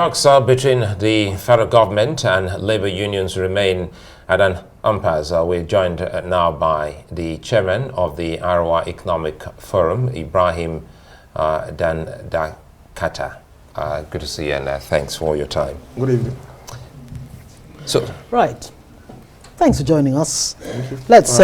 Talks between the federal government and labor unions remain at an impasse. We're joined now by the chairman of the Arewa Economic Forum, Ibrahim Dandakata. Good to see you, and thanks for your time. Good evening. Right. Thanks for joining us. Let's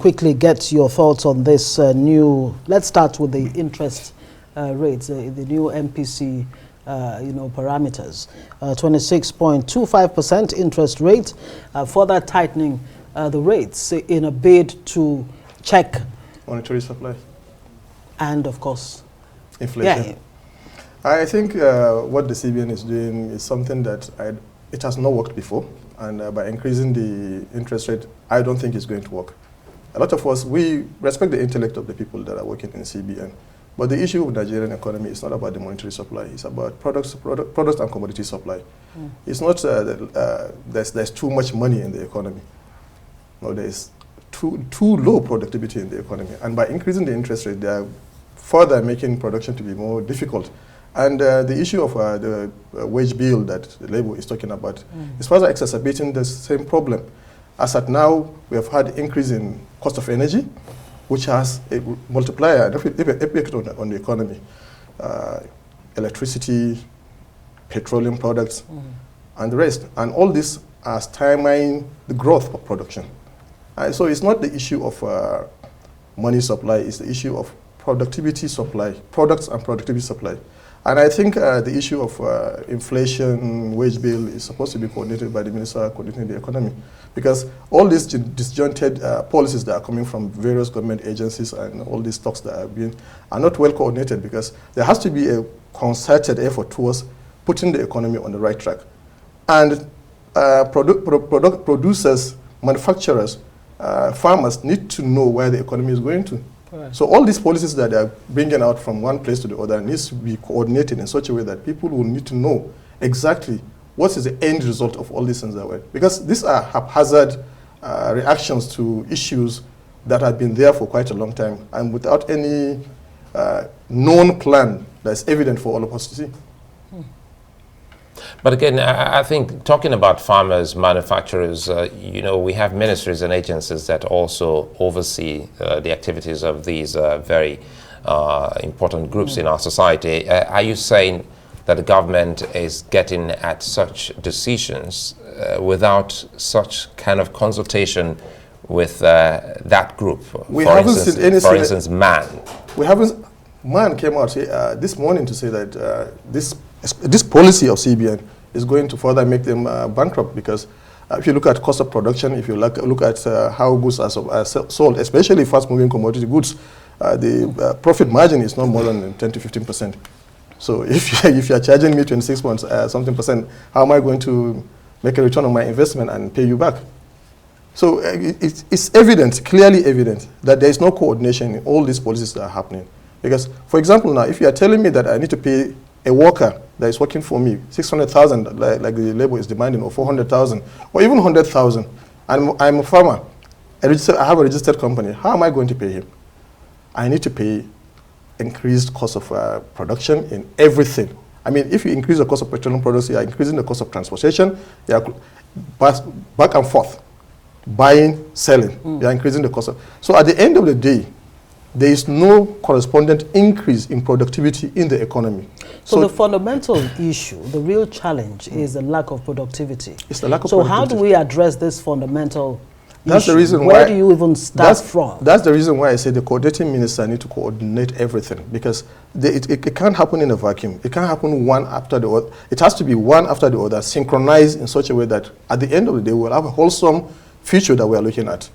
quickly get your thoughts on this new. Let's start with the interest rates, the new MPC parameters. 26.25% interest rate, further tightening the rates in a bid to check monetary supply and, of course, inflation. Yeah. I think what the CBN is doing is something that it has not worked before, and by increasing the interest rate, I don't think it's going to work. A lot of us, we respect the intellect of the people that are working in CBN, but the issue with the Nigerian economy is not about the monetary supply, it's about products and commodity supply. It's not there's too much money in the economy. No, there's too low productivity in the economy, and by increasing the interest rate, they are further making production to be more difficult. And the issue of the wage bill that the Labour is talking about is further exacerbating the same problem. As at now, we have had increase in cost of energy, which has a multiplier effect on the economy. Electricity, petroleum products, and the rest. And all this are stymieing the growth of production. So it's not the issue of money supply, it's the issue of productivity supply, products and productivity supply. And I think the issue of inflation, wage bill is supposed to be coordinated by the Minister coordinating the economy. Because all these disjointed policies that are coming from various government agencies and all these talks that are not well coordinated, because there has to be a concerted effort towards putting the economy on the right track. And producers, manufacturers, farmers need to know where the economy is going to. So all these policies that they are bringing out from one place to the other needs to be coordinated in such a way that people will need to know exactly what is the end result of all these things that way. Because these are haphazard reactions to issues that have been there for quite a long time and without any known plan that's evident for all of us to see. But again, I think talking about farmers, manufacturers, we have ministries and agencies that also oversee the activities of these very important groups in our society. Are you saying that the government is getting at such decisions without such kind of consultation with that group? For instance, MAN. MAN came out this morning to say that this policy of CBN is going to further make them bankrupt, because if you look at cost of production, if you look at how goods are sold, especially fast-moving commodity goods, the profit margin is not more than 10 to 15%. So if you are charging me 26 points, something percent, how am I going to make a return on my investment and pay you back? So it's evident, clearly evident, that there is no coordination in all these policies that are happening. Because, for example, now, if you are telling me that I need to pay a worker that is working for me 600,000, like the Labour is demanding, or 400,000, or even 100,000, and I'm a farmer, I have a registered company, how am I going to pay him? I need to pay increased cost of production in everything. I mean, if you increase the cost of petroleum products, you are increasing the cost of transportation, you are back and forth, buying, selling, you are increasing the cost of. So at the end of the day, there is no correspondent increase in productivity in the economy. So the fundamental issue, the real challenge is the lack of productivity. It's the lack of productivity. So how do we address this fundamental issue? The reason where do you even start from? That's the reason why I say the coordinating minister need to coordinate everything, because it can't happen in a vacuum. It can't happen one after the other. It has to be one after the other, synchronized in such a way that at the end of the day, we'll have a wholesome future that we are looking at.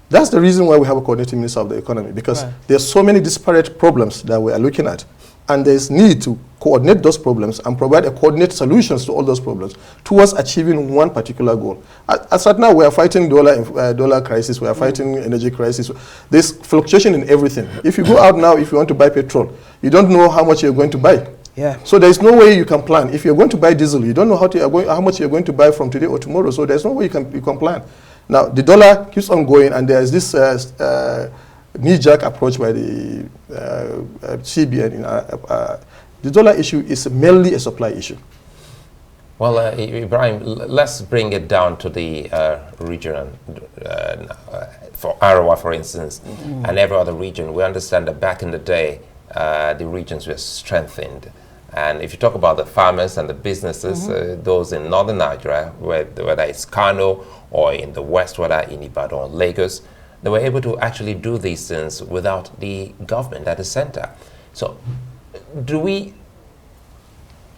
That's the reason why we have a coordinating minister of the economy, because there's so many disparate problems that we are looking at, and there's need to coordinate those problems and provide coordinated solutions to all those problems towards achieving one particular goal. As at now, we are fighting dollar crisis, we are fighting energy crisis. There's fluctuation in everything. If you go out now, if you want to buy petrol, you don't know how much you're going to buy. So there's no way you can plan. If you're going to buy diesel, you don't know how much you're going to buy from today or tomorrow, so there's no way you can plan. Now, the dollar keeps on going, and there's this knee-jerk approach by the CBN The dollar issue is mainly a supply issue. Well, Ibrahim, let's bring it down to the region. For Arewa, for instance, and every other region, we understand that back in the day, the regions were strengthened. And if you talk about the farmers and the businesses, those in northern Nigeria, whether it's Kano or in the west, whether in Ibadan or Lagos, they were able to actually do these things without the government at the center. So do we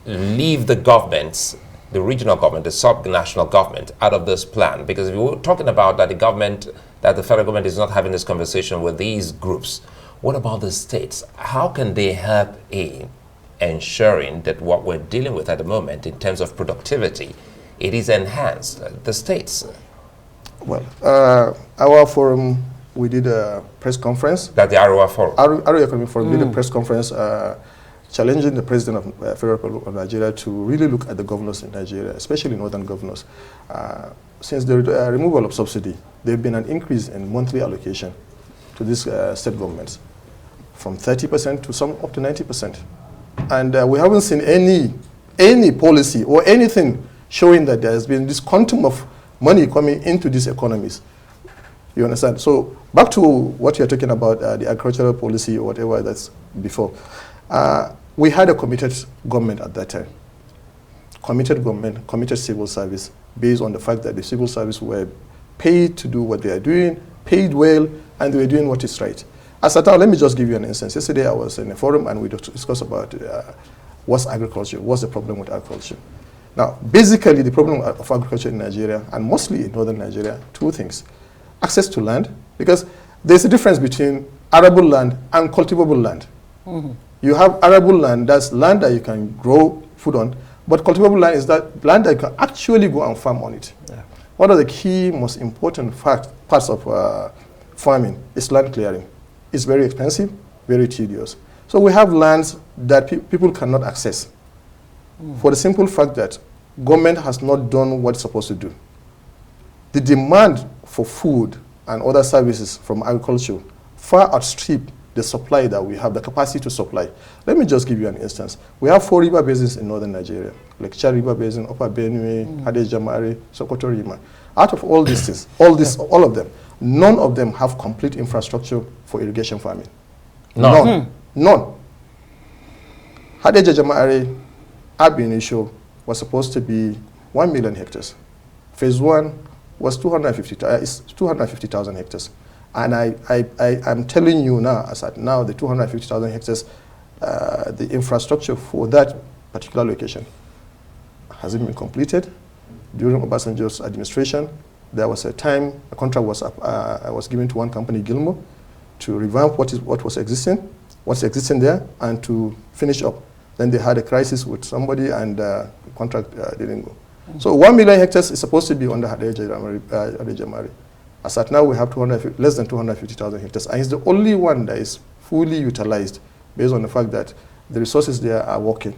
leave the governments, the regional government, the sub-national government, out of this plan? Because if we're talking about that the government, that the federal government is not having this conversation with these groups, what about the states? How can they help in ensuring that what we're dealing with at the moment in terms of productivity, it is enhanced? The states. Well, our forum, we did a press conference. That's the Arewa Forum. Arewa Economic Forum did a press conference challenging the President of Federal Republic of Nigeria to really look at the governors in Nigeria, especially northern governors. Since the removal of subsidy, there has been an increase in monthly allocation to these state governments from 30% to some up to 90%. And we haven't seen any policy or anything showing that there has been this quantum of money coming into these economies. You understand? So back to what you're talking about, the agricultural policy or whatever that's before. We had a committed government at that time. Committed government, committed civil service, based on the fact that the civil service were paid to do what they are doing, paid well, and they were doing what is right. As at now, let me just give you an instance. Yesterday I was in a forum and we discussed about what's agriculture, what's the problem with agriculture. Now, basically the problem of agriculture in Nigeria, and mostly in northern Nigeria, two things. Access to land, because there's a difference between arable land and cultivable land. You have arable land, that's land that you can grow food on, but cultivable land is that land that you can actually go and farm on it. Yeah. One of the key, most important parts of farming is land clearing. It's very expensive, very tedious. So we have lands that people cannot access for the simple fact that government has not done what it's supposed to do. The demand for food and other services from agriculture far outstrip the supply that we have, the capacity to supply. Let me just give you an instance. We have 4 river basins in northern Nigeria, like Chad River Basin, Upper Benue, Hadejamare, Sokoto Rima. Out of all these things, all of them, none of them have complete infrastructure for irrigation farming. None. None. Hadejamare, Abinisho was supposed to be 1 million hectares. Phase 1 was 250,000 hectares. And I'm telling you now, as at now, the 250,000 hectares, the infrastructure for that particular location hasn't been completed. During Obasanjo's administration, there was a time, a contract was given to one company, Gilmo, to revamp what was existing, what's existing there, and to finish up. Then they had a crisis with somebody, and the contract didn't go. So 1 million hectares is supposed to be under Hadejamare. As at now, we have less than 250,000 hectares, and it's the only one that is fully utilized based on the fact that the resources there are working.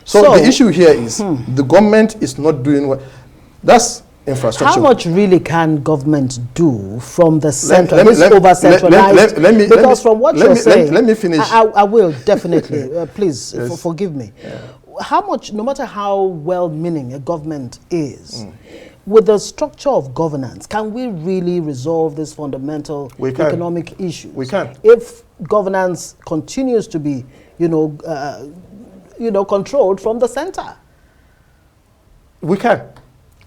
So the issue here is the government is not doing what, that's infrastructure. How much really can government do from the center, over-centralized? Because from what you're saying, let me finish. I will, definitely. Please, yes. forgive me. Yeah. How much, no matter how well-meaning a government is, with the structure of governance, can we really resolve these fundamental economic issues? We can. If governance continues to be, controlled from the center. We can.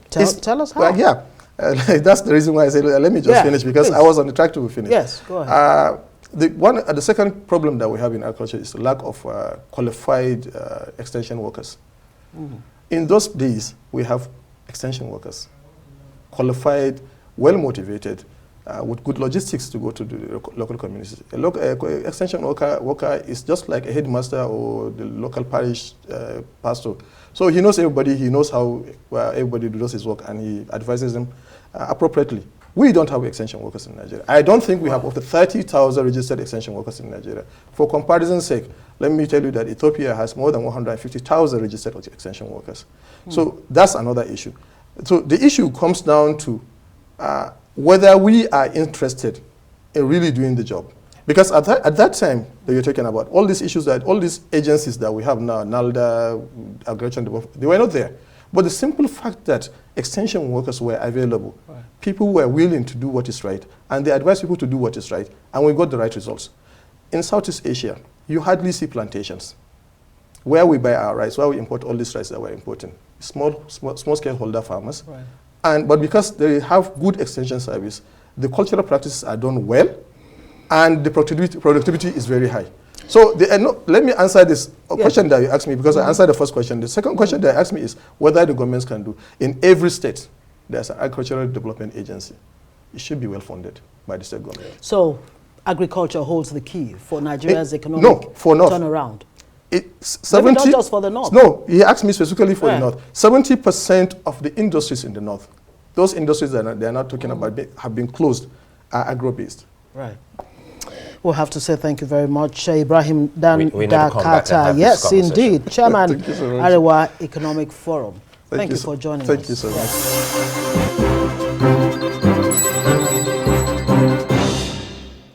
Tell us how. Yeah, that's the reason why I said let me just finish, because I was on the track to finish. Yes, go ahead. The second problem that we have in agriculture is the lack of qualified extension workers. In those days, we have extension workers, qualified, well-motivated, with good logistics to go to the local communities. A extension worker is just like a headmaster or the local parish pastor. So he knows everybody, he knows how everybody does his work, and he advises them appropriately. We don't have extension workers in Nigeria. I don't think we have over 30,000 registered extension workers in Nigeria. For comparison's sake, let me tell you that Ethiopia has more than 150,000 registered extension workers. So that's another issue. So the issue comes down to whether we are interested in really doing the job. Because at that time that you're talking about, all these issues that, all these agencies that we have now, NALDA, Irrigation, they were not there. But the simple fact that extension workers were available, right. People were willing to do what is right, and they advised people to do what is right, and we got the right results. In Southeast Asia, you hardly see plantations where we buy our rice, where we import all these rice that we're importing. Small-scale holder farmers. Right. But because they have good extension service, the cultural practices are done well, and the productivity is very high. So let me answer this question that you asked me, because I answered the first question. The second question that you asked me is whether the governments can do. In every state, there's an agricultural development agency. It should be well funded by the state government. So agriculture holds the key for Nigeria's economic turnaround? Maybe not just for the North. No, he asked me specifically for the North. 70% of the industries in the North, those industries that they are not talking about have been closed, are agro-based. Right. We'll have to say thank you very much, Ibrahim Dandakata. Yes, indeed. Chairman, Arewa Economic Forum. Thank you for joining us. Thank you so much.